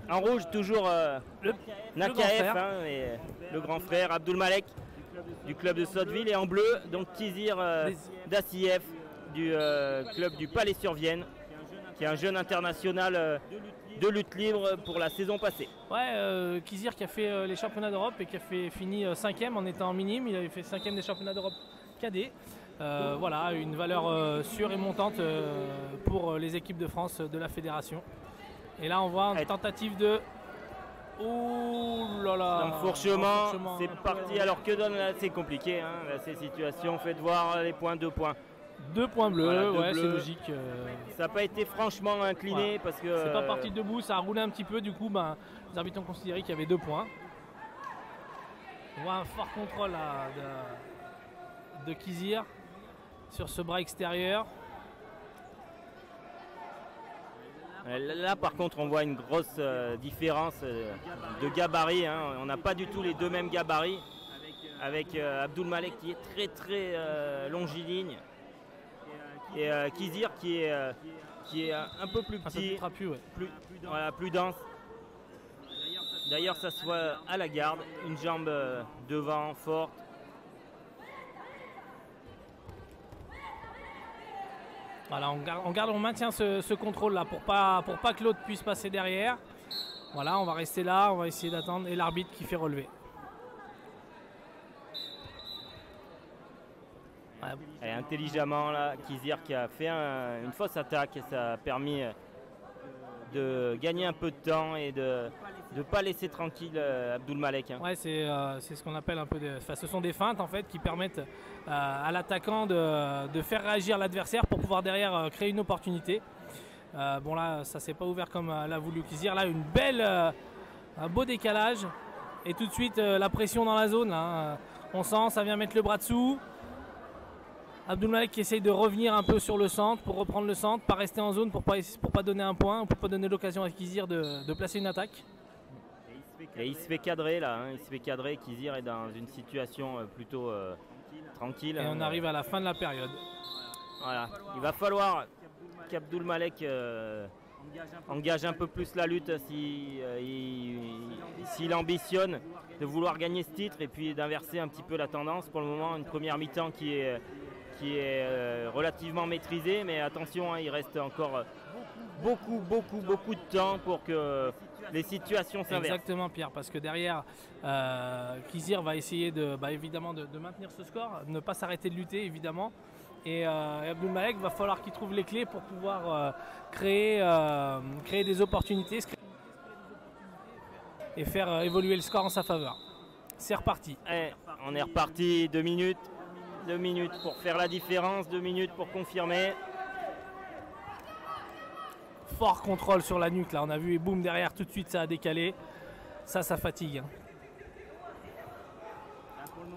En rouge, toujours Nakaef, le grand frère Abdulmalek du club de Sotteville. Et en bleu, donc Kizir Dassiev du club du Palais-sur-Vienne, qui est un jeune international de lutte libre pour la saison passée. Ouais, Kizir qui a fait les championnats d'Europe et qui a fini 5e en étant minime. Il avait fait 5e des championnats d'Europe cadet. Voilà, une valeur sûre et montante pour les équipes de France de la fédération. Et là, on voit une tentative de... Ouh là là. L'enfourchement, c'est parti. Alors que donne là, c'est compliqué, hein, là, ces situations. Faites voir les points, 2 points. 2 points bleus, voilà, ouais, c'est logique. Ça n'a pas été franchement incliné, voilà, parce que... C'est pas parti debout, ça a roulé un petit peu. Du coup, les arbitres ont considéré qu'il y avait 2 points. On voit un fort contrôle là, de Kizir sur ce bras extérieur. Là par contre on voit une grosse différence de gabarit, hein. On n'a pas du tout les 2 mêmes gabarits, avec Abdulmalek qui est très longiligne et Kizir qui est un peu plus petit, un peu plus trapu, ouais. plus dense. D'ailleurs ça se voit à la garde, une jambe devant forte. Voilà, on maintient ce contrôle là pour pas que l'autre puisse passer derrière. Voilà, on va rester là, on va essayer d'attendre et l'arbitre qui fait relever. Ouais. Et intelligemment là, Kizir qui a fait une fausse attaque et ça a permis de gagner un peu de temps et de ne pas laisser tranquille Abdulmalek. Hein. Ouais, c'est ce qu'on appelle un peu ce sont des feintes en fait qui permettent à l'attaquant de faire réagir l'adversaire pour pouvoir derrière créer une opportunité. Bon là, ça s'est pas ouvert comme l'a voulu Kizir. Là, un beau décalage et tout de suite la pression dans la zone. Là, on sent, ça vient mettre le bras dessous. Abdulmalek qui essaye de revenir un peu sur le centre pour reprendre le centre, pas rester en zone pour pas donner un point, pour pas donner l'occasion à Kizir de placer une attaque. Et il se fait cadrer là, hein. Il se fait cadrer. Kizir est dans une situation plutôt tranquille. Et on arrive à la fin de la période. Voilà, il va falloir qu'Abdulmalek engage un peu plus la lutte s'il ambitionne de vouloir gagner ce titre et puis d'inverser un petit peu la tendance. Pour le moment, une première mi-temps qui est relativement maîtrisée, mais attention, hein, il reste encore beaucoup de temps pour que les situations s'inversent. Exactement, Pierre, parce que derrière, Kizir va essayer évidemment de maintenir ce score, ne pas s'arrêter de lutter évidemment. Et Abdulmalek va falloir qu'il trouve les clés pour pouvoir créer des opportunités et faire évoluer le score en sa faveur. C'est reparti. On est reparti, 2 minutes. 2 minutes pour faire la différence, 2 minutes pour confirmer. Fort contrôle sur la nuque là, on a vu et boum derrière tout de suite ça a décalé. Ça fatigue.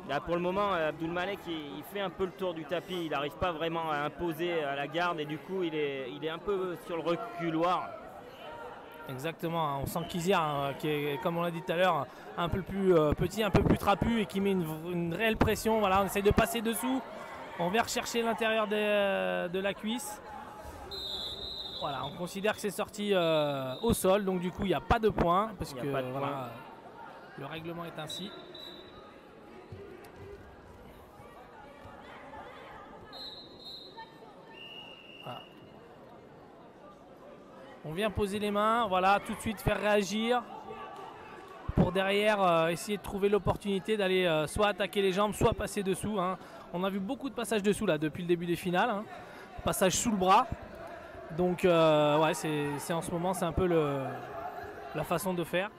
Là, pour le moment, Abdulmalek il fait un peu le tour du tapis, il n'arrive pas vraiment à imposer à la garde et du coup il est un peu sur le reculoir. Exactement, hein. On sent Kizir qui est, comme on l'a dit tout à l'heure, un peu plus petit, un peu plus trapu et qui met une réelle pression. Voilà, on essaye de passer dessous, on vient rechercher l'intérieur de la cuisse. Voilà, on considère que c'est sorti au sol, donc du coup il n'y a pas de point parce que voilà, le règlement est ainsi. Voilà. On vient poser les mains, voilà, tout de suite faire réagir pour derrière essayer de trouver l'opportunité d'aller soit attaquer les jambes, soit passer dessous. Hein. On a vu beaucoup de passages dessous là depuis le début des finales, hein. Passage sous le bras. Donc ouais, c'est en ce moment c'est un peu la façon de faire.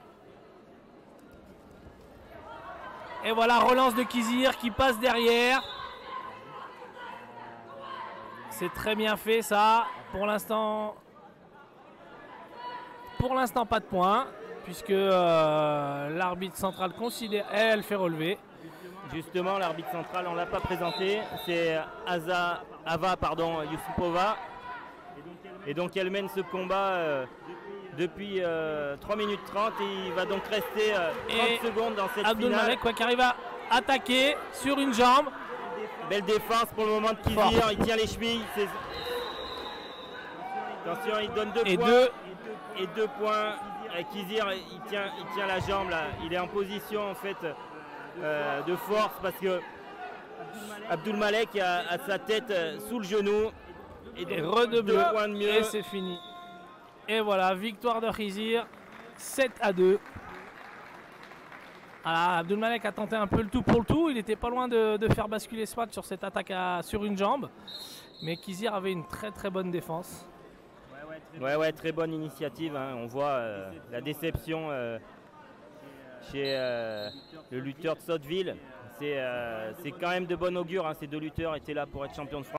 Et voilà, relance de Kizir qui passe derrière. C'est très bien fait ça. Pour l'instant pas de points puisque l'arbitre central considère, elle fait relever. Justement, l'arbitre central, on ne l'a pas présenté, c'est Ava Yusupova. Et donc elle mène ce combat depuis 3 minutes 30 et il va donc rester 30 secondes dans cette Abdulmalek finale. Qui arrive à attaquer sur une jambe. Belle défense pour le moment de Kizir, il tient les chevilles. Attention, il donne 2 Et points. 2. Et 2 points. Kizir, il tient la jambe là. Il est en position en fait de force parce que Abdul Malek a sa tête sous le genou. Et re 2 points de mieux. Et c'est fini. Et voilà, victoire de Khizir, 7-2. Alors, Abdul Malek a tenté un peu le tout pour le tout. Il n'était pas loin de faire basculer Swat sur cette attaque sur une jambe. Mais Khizir avait une très très bonne défense. Ouais, très bonne initiative. Hein. On voit la déception chez le lutteur de Sotteville. C'est quand même de bon augure. Hein. Ces 2 lutteurs étaient là pour être champions de France.